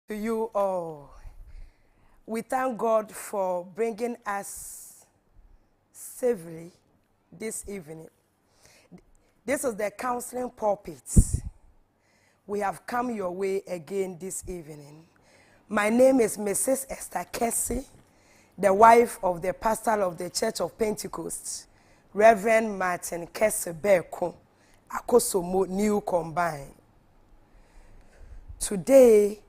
To you all, we thank God for bringing us safely this evening. This is the counseling pulpit. We have come your way again this evening. My name is Mrs. Esther Kessie, the wife of the pastor of the Church of Pentecost, Reverend Martin Kessie Beko, Akosomo New Combine. Today,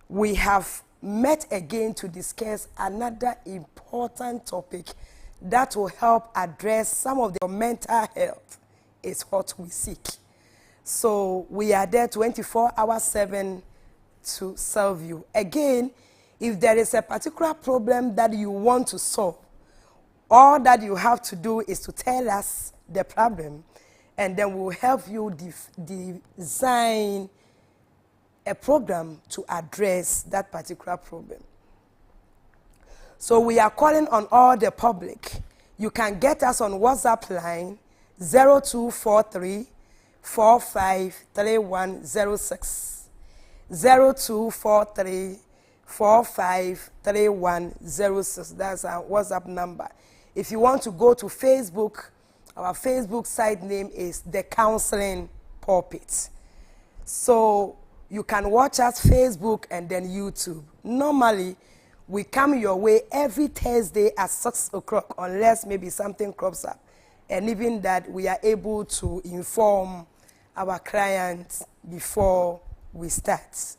we have met again to discuss another important topic that will help address some of the mental health is what we seek. So we are there 24/7 to serve you. Again, if there is a particular problem that you want to solve, all that you have to do is to tell us the problem, and then we'll help you design a program to address that particular problem. So we are calling on all the public. You can get us on WhatsApp line 0243 453106. 0243 453106. That's our WhatsApp number. If you want to go to Facebook, our Facebook site name is The Counseling Pulpit. So you can watch us Facebook and then YouTube. Normally, we come your way every Thursday at 6 o'clock, unless maybe something crops up. And even that, we are able to inform our clients before we start.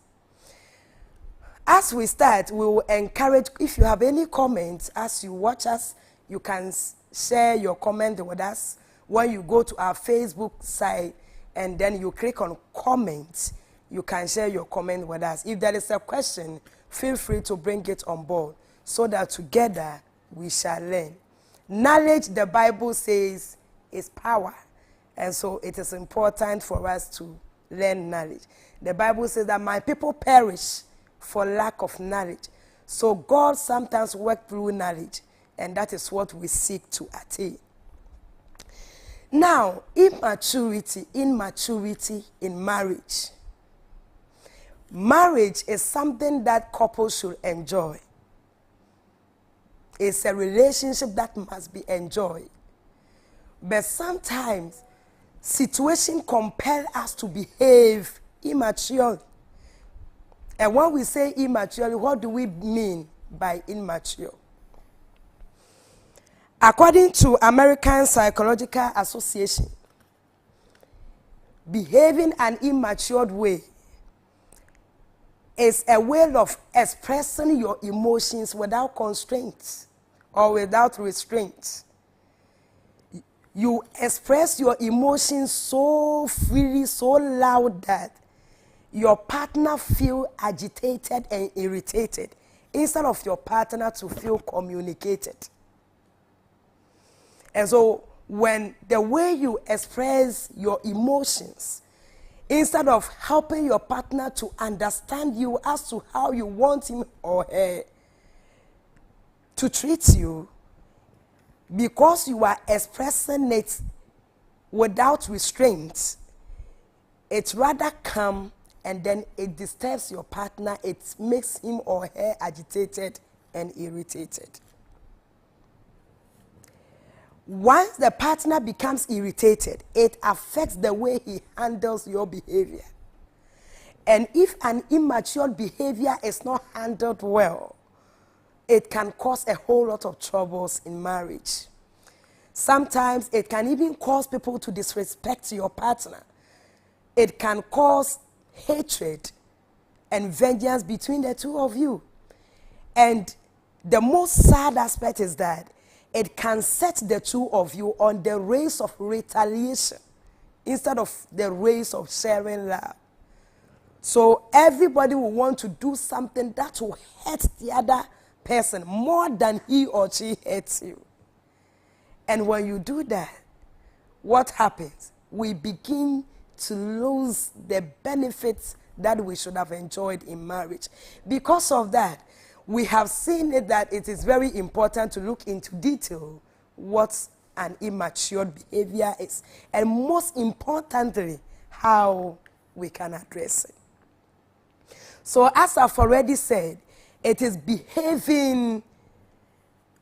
As we start, we will encourage, if you have any comments, as you watch us, you can share your comment with us. When you go to our Facebook site and then you click on comments, you can share your comment with us. If there is a question, feel free to bring it on board so that together we shall learn. Knowledge, the Bible says, is power. And so it is important for us to learn knowledge. The Bible says that my people perish for lack of knowledge. So God sometimes works through knowledge, and that is what we seek to attain. Now, immaturity in marriage. Marriage is something that couples should enjoy. It's a relationship that must be enjoyed. But sometimes, situations compel us to behave immaturely. And when we say immaturely, what do we mean by immature? According to American Psychological Association, behaving an immature way is a way of expressing your emotions without constraints or without restraint. You express your emotions so freely, so loud that your partner feels agitated and irritated instead of your partner to feel communicated. And so when the way you express your emotions, instead of helping your partner to understand you as to how you want him or her to treat you, because you are expressing it without restraint, it rather come and then it disturbs your partner. It makes him or her agitated and irritated. Once the partner becomes irritated, it affects the way he handles your behavior. And if an immature behavior is not handled well, it can cause a whole lot of troubles in marriage. Sometimes it can even cause people to disrespect your partner. It can cause hatred and vengeance between the two of you. And the most sad aspect is that it can set the two of you on the race of retaliation instead of the race of sharing love. So everybody will want to do something that will hurt the other person more than he or she hurts you. And when you do that, what happens? We begin to lose the benefits that we should have enjoyed in marriage. Because of that, we have seen it that it is very important to look into detail what an immature behavior is, and most importantly, how we can address it. So as I've already said, it is behaving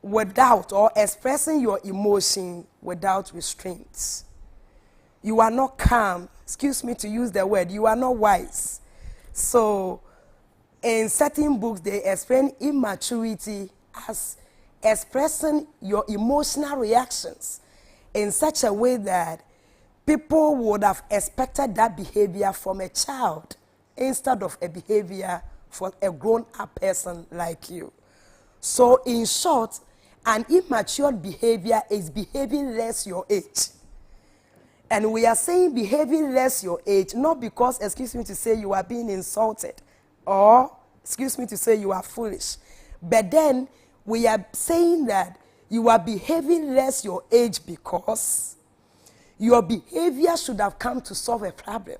without or expressing your emotion without restraints. You are not calm. Excuse me to use the word. You are not wise. So in certain books, they explain immaturity as expressing your emotional reactions in such a way that people would have expected that behavior from a child instead of a behavior for a grown-up person like you. So in short, an immature behavior is behaving less your age. And we are saying behaving less your age, not because, excuse me to say, you are being insulted, or, excuse me to say, you are foolish. But then, we are saying that you are behaving less your age because your behavior should have come to solve a problem.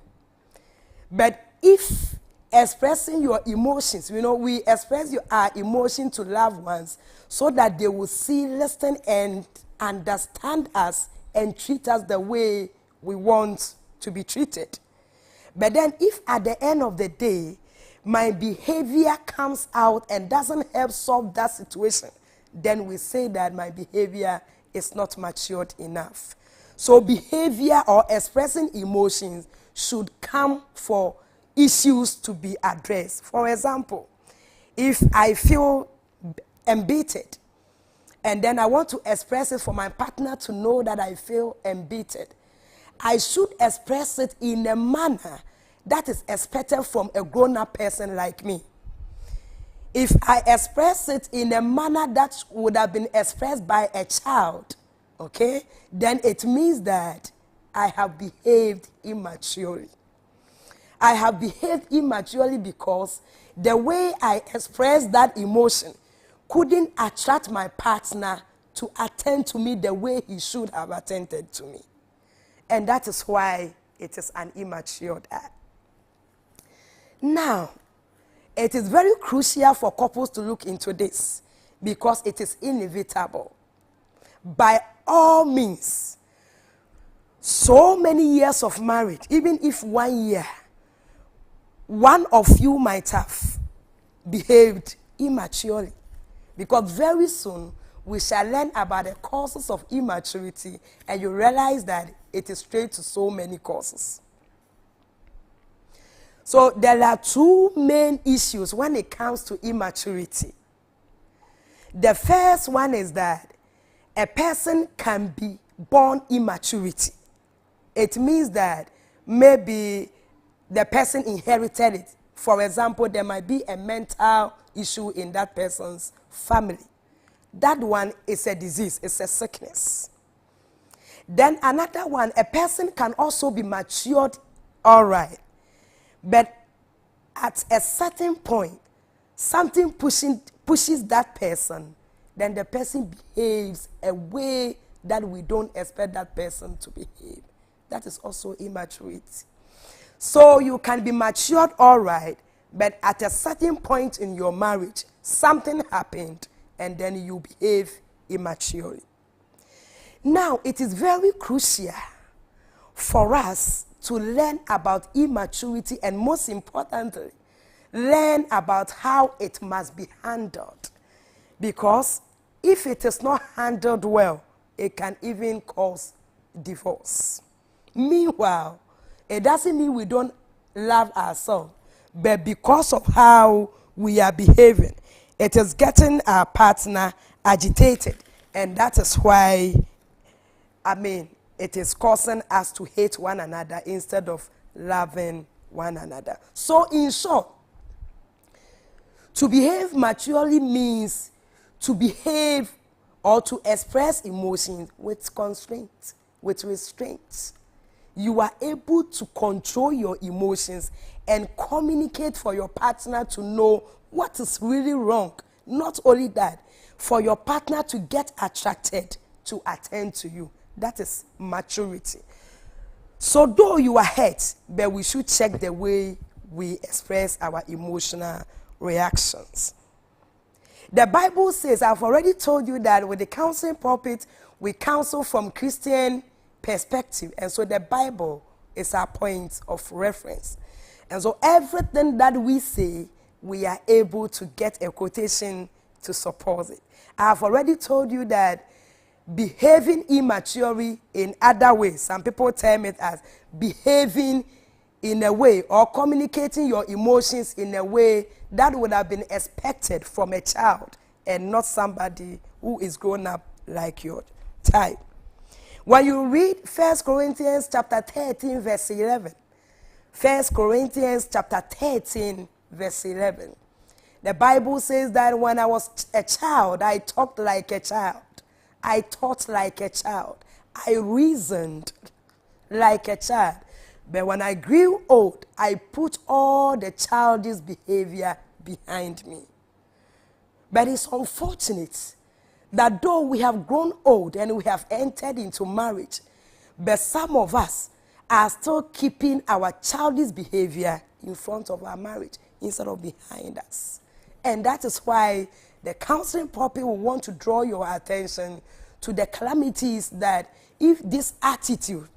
But if expressing your emotions, we express our emotion to loved ones so that they will see, listen, and understand us and treat us the way we want to be treated. But then if at the end of the day, my behavior comes out and doesn't help solve that situation, then we say that my behavior is not matured enough. So behavior or expressing emotions should come for issues to be addressed. For example, if I feel embittered, and then I want to express it for my partner to know that I feel embittered, I should express it in a manner that is expected from a grown-up person like me. If I express it in a manner that would have been expressed by a child, okay, then it means that I have behaved immaturely. I have behaved immaturely because the way I expressed that emotion couldn't attract my partner to attend to me the way he should have attended to me. And that is why it is an immature act. Now, it is very crucial for couples to look into this because it is inevitable. By all means, so many years of marriage, even if 1 year, one of you might have behaved immaturely. Because very soon, we shall learn about the causes of immaturity, and you realize that it is straight to so many causes. So there are two main issues when it comes to immaturity. The first one is that a person can be born immaturity. It means that maybe the person inherited it. For example, there might be a mental issue in that person's family. That one is a disease, it's a sickness. Then another one, a person can also be matured, all right. But at a certain point, something pushes that person, then the person behaves a way that we don't expect that person to behave. That is also immaturity. So you can be matured, all right, but at a certain point in your marriage, something happened, and then you behave immaturely. Now, it is very crucial for us to learn about immaturity and, most importantly, learn about how it must be handled. Because if it is not handled well, it can even cause divorce. Meanwhile, it doesn't mean we don't love ourselves, but because of how we are behaving, it is getting our partner agitated, and that is why, it is causing us to hate one another instead of loving one another. So in short, to behave maturely means to behave or to express emotions with constraints, with restraints. You are able to control your emotions and communicate for your partner to know what is really wrong. Not only that, for your partner to get attracted to attend to you. That is maturity. So though you are hurt, but we should check the way we express our emotional reactions. The Bible says, I've already told you that with the counseling pulpit, we counsel from Christian perspective. And so the Bible is our point of reference. And so everything that we say we are able to get a quotation to support it. I have already told you that behaving immaturely in other ways, some people term it as behaving in a way or communicating your emotions in a way that would have been expected from a child and not somebody who is grown up like your type. When you read 1 Corinthians chapter 13 verse 11, 1 Corinthians chapter 13 verse 11, the Bible says that when I was a child, I talked like a child. I thought like a child. I reasoned like a child. But when I grew old, I put all the childish behavior behind me. But it's unfortunate that though we have grown old and we have entered into marriage, but some of us are still keeping our childish behavior in front of our marriage instead of behind us. And that is why the counseling pulpit will want to draw your attention to the calamities that if this attitude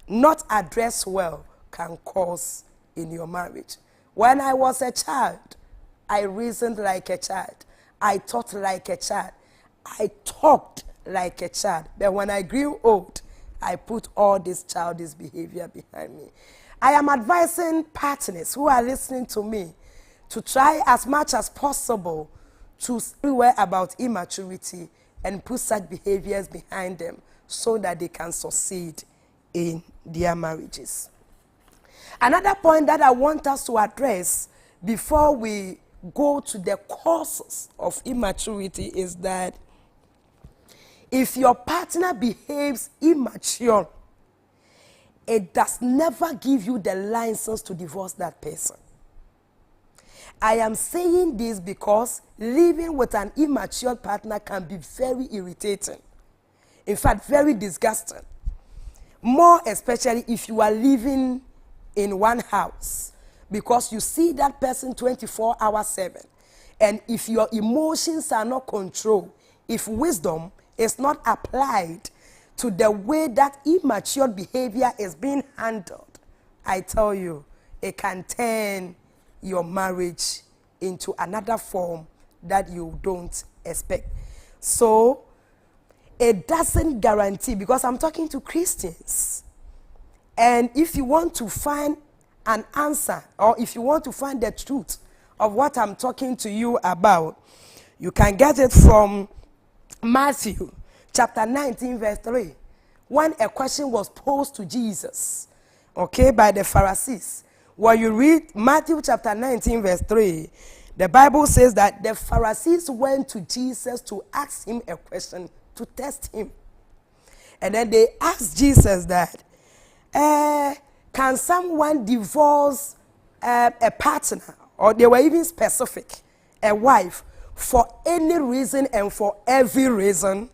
not addressed well can cause in your marriage. When I was a child, I reasoned like a child. I thought like a child. I talked like a child. But when I grew old, I put all this childish behavior behind me. I am advising partners who are listening to me to try as much as possible to beware about immaturity and put such behaviors behind them so that they can succeed in their marriages. Another point that I want us to address before we go to the causes of immaturity is that if your partner behaves immature, it does never give you the license to divorce that person. I am saying this because living with an immature partner can be very irritating. In fact, very disgusting. More especially if you are living in one house, because you see that person 24/7. And if your emotions are not controlled, if wisdom is not applied to the way that immature behavior is being handled, I tell you, it can turn your marriage into another form that you don't expect. So it doesn't guarantee, because I'm talking to Christians, and if you want to find an answer, or if you want to find the truth of what I'm talking to you about, you can get it from Matthew chapter 19 verse 3, when a question was posed to Jesus, okay, by the Pharisees. When you read Matthew chapter 19 verse 3, the Bible says that the Pharisees went to Jesus to ask him a question, to test him. And then they asked Jesus that, can someone divorce a partner, or they were even specific, a wife, for any reason and for every reason?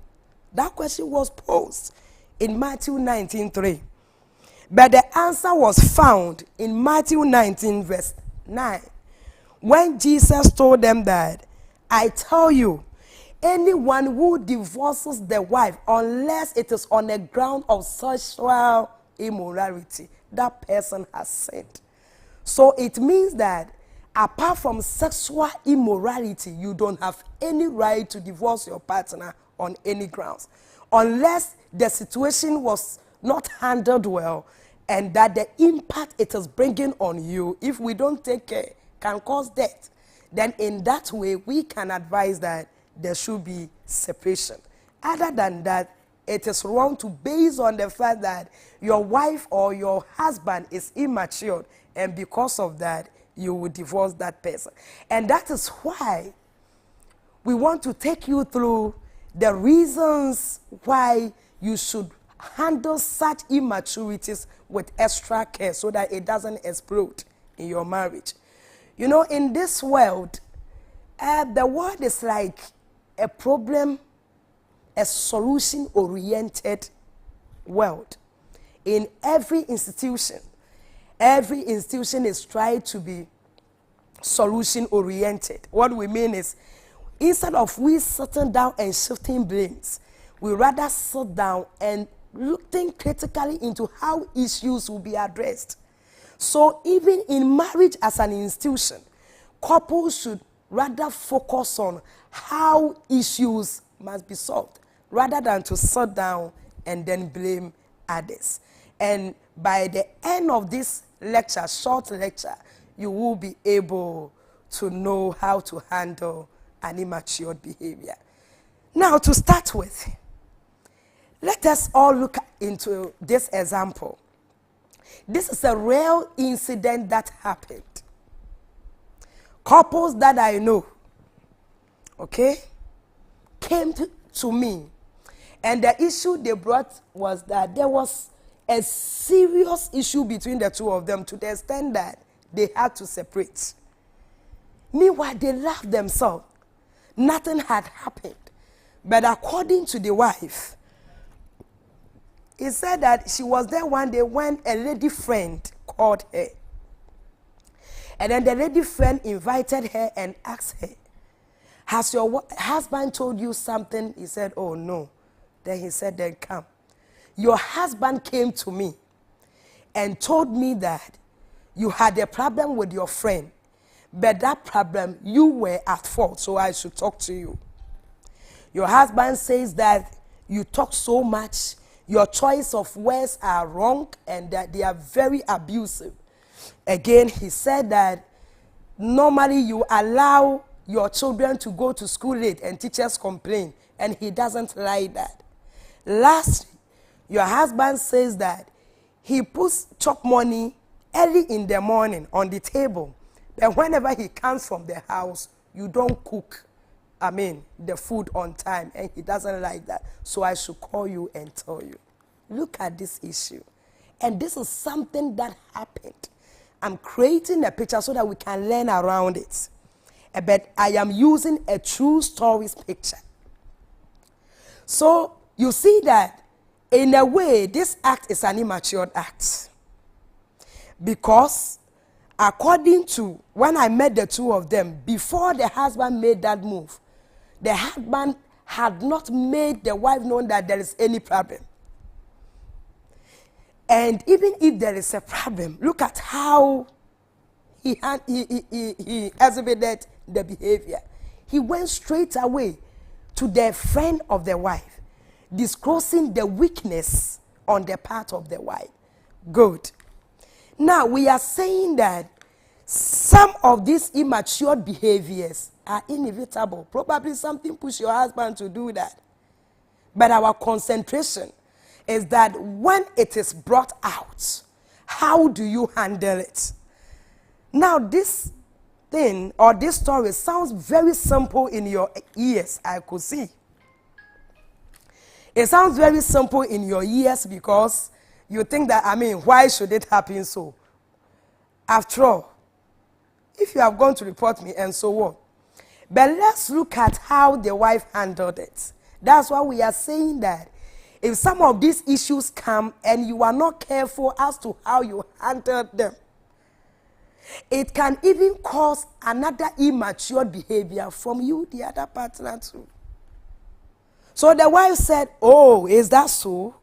That question was posed in Matthew 19:3. But the answer was found in Matthew 19 verse 9, when Jesus told them that, I tell you, anyone who divorces the wife, unless it is on the ground of sexual immorality, that person has sinned. So it means that apart from sexual immorality, you don't have any right to divorce your partner on any grounds, unless the situation was not handled well and that the impact it is bringing on you, if we don't take care, can cause death. Then in that way, we can advise that there should be separation. Other than that, it is wrong to base on the fact that your wife or your husband is immature, and because of that, you will divorce that person. And that is why we want to take you through the reasons why you should handle such immaturities with extra care so that it doesn't explode in your marriage. You know, in this world, the world is like a problem, a solution-oriented world. In every institution is trying to be solution-oriented. What we mean is, instead of we sitting down and shifting blames, we rather sit down and looking critically into how issues will be addressed. So even in marriage as an institution, couples should rather focus on how issues must be solved rather than to sit down and then blame others. And by the end of this lecture, short lecture, you will be able to know how to handle an immature behavior. Now, to start with, let us all look into this example. This is a real incident that happened. Couples that I know, okay, came to me, and the issue they brought was that there was a serious issue between the two of them to the extent that they had to separate. Meanwhile, they loved themselves. Nothing had happened. But according to the wife, he said that she was there one day when a lady friend called her. And then the lady friend invited her and asked her, has your husband told you something? He said, oh no. Then he said, then come. Your husband came to me and told me that you had a problem with your friend, but that problem, you were at fault, so I should talk to you. Your husband says that you talk so much, your choice of words are wrong, and that they are very abusive. Again, he said that normally you allow your children to go to school late and teachers complain, and he doesn't like that. Lastly, your husband says that he puts chop money early in the morning on the table, but whenever he comes from the house, you don't cook, the food on time, and he doesn't like that. So I should call you and tell you. Look at this issue. And this is something that happened. I'm creating a picture so that we can learn around it. But I am using a true stories picture. So you see that in a way, this act is an immature act. Because according to when I met the two of them, before the husband made that move, the husband had not made the wife know that there is any problem. And even if there is a problem, look at how he exhibited the behavior. He went straight away to the friend of the wife, disclosing the weakness on the part of the wife. Good. Now, we are saying that some of these immature behaviors are inevitable. Probably something pushed your husband to do that. But our concentration is that when it is brought out, how do you handle it? Now, this thing or this story sounds very simple in your ears, I could see. It sounds very simple in your ears because you think that, why should it happen so? After all, if you have gone to report me and so on. But let's look at how the wife handled it. That's why we are saying that if some of these issues come and you are not careful as to how you handle them, it can even cause another immature behavior from you, the other partner too. So the wife said, oh, is that so?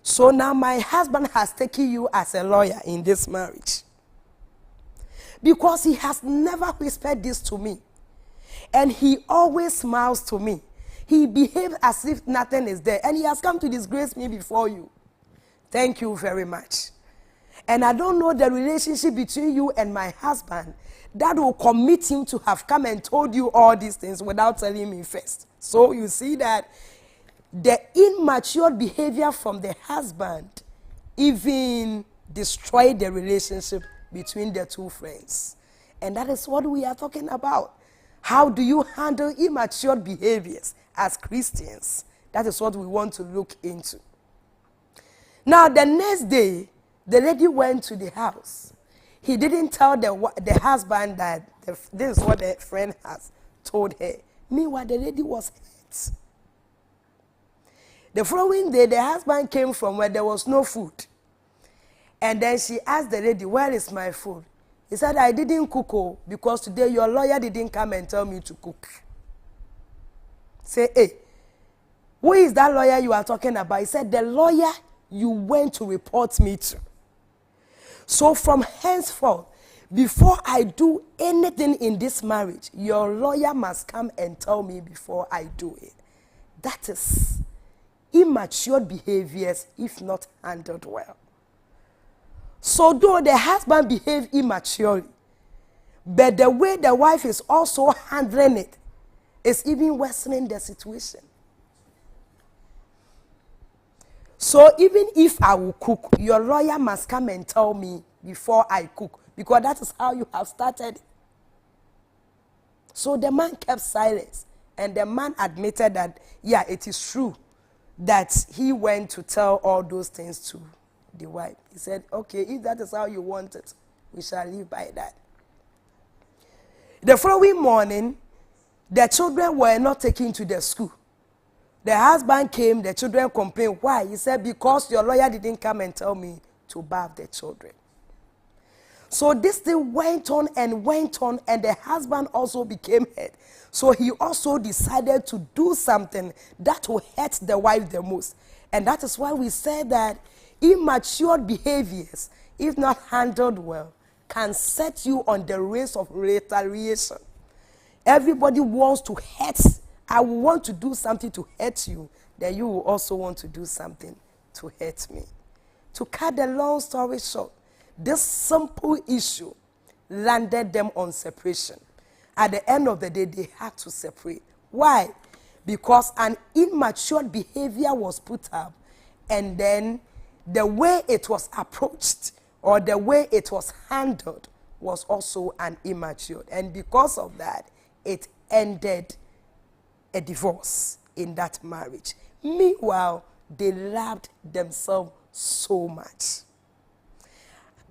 So now my husband has taken you as a lawyer in this marriage. Because he has never whispered this to me. And he always smiles to me. He behaves as if nothing is there. And he has come to disgrace me before you. Thank you very much. And I don't know the relationship between you and my husband that will commit him to have come and told you all these things without telling me first. So you see that the immature behavior from the husband even destroyed the relationship between the two friends. And that is what we are talking about. How do you handle immature behaviors as Christians? That is what we want to look into. Now, the next day, the lady went to the house. He didn't tell the husband that this is what the friend has told her. Meanwhile, the lady was hurt. The following day, the husband came from where there was no food. And then she asked the lady, where is my food? He said, I didn't cook because today your lawyer didn't come and tell me to cook. Say, hey, who is that lawyer you are talking about? He said, the lawyer you went to report me to. So from henceforth, before I do anything in this marriage, your lawyer must come and tell me before I do it. That is immature behaviors if not handled well. So though the husband behaved immaturely, but the way the wife is also handling it is even worsening the situation. So even if I will cook, your lawyer must come and tell me before I cook, because that is how you have started. So the man kept silence, and the man admitted that, yeah, it is true that he went to tell all those things to the wife. He said, okay, if that is how you want it, we shall live by that. The following morning, the children were not taken to the school. The husband came, the children complained. Why? He said, because your lawyer didn't come and tell me to bath the children. So this thing went on, and the husband also became hurt. So he also decided to do something that will hurt the wife the most. And that is why we said that immature behaviors, if not handled well, can set you on the race of retaliation. Everybody wants to hurt. I will want to do something to hurt you, then you will also want to do something to hurt me. To cut the long story short, this simple issue landed them on separation. At the end of the day, they had to separate. Why? Because an immature behavior was put up, and then the way it was approached or the way it was handled was also an immature. And because of that, it ended a divorce in that marriage. Meanwhile, they loved themselves so much.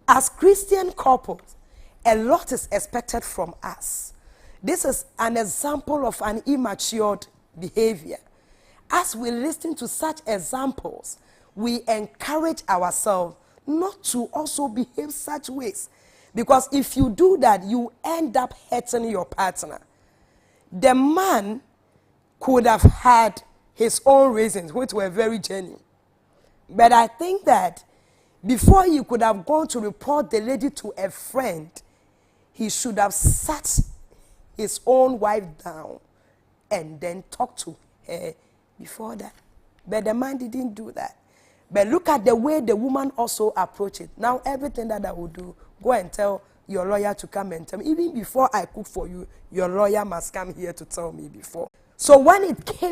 As Christian couples, a lot is expected from us. This is an example of an immature behavior. As we listen to such examples, we encourage ourselves not to also behave such ways. Because if you do that, you end up hurting your partner. The man could have had his own reasons, which were very genuine. But I think that before he could have gone to report the lady to a friend, he should have sat his own wife down and then talked to her before that. But the man didn't do that. But look at the way the woman also approached it. Now, everything that I will do, go and tell your lawyer to come and tell me. Even before I cook for you, your lawyer must come here to tell me before. So when it came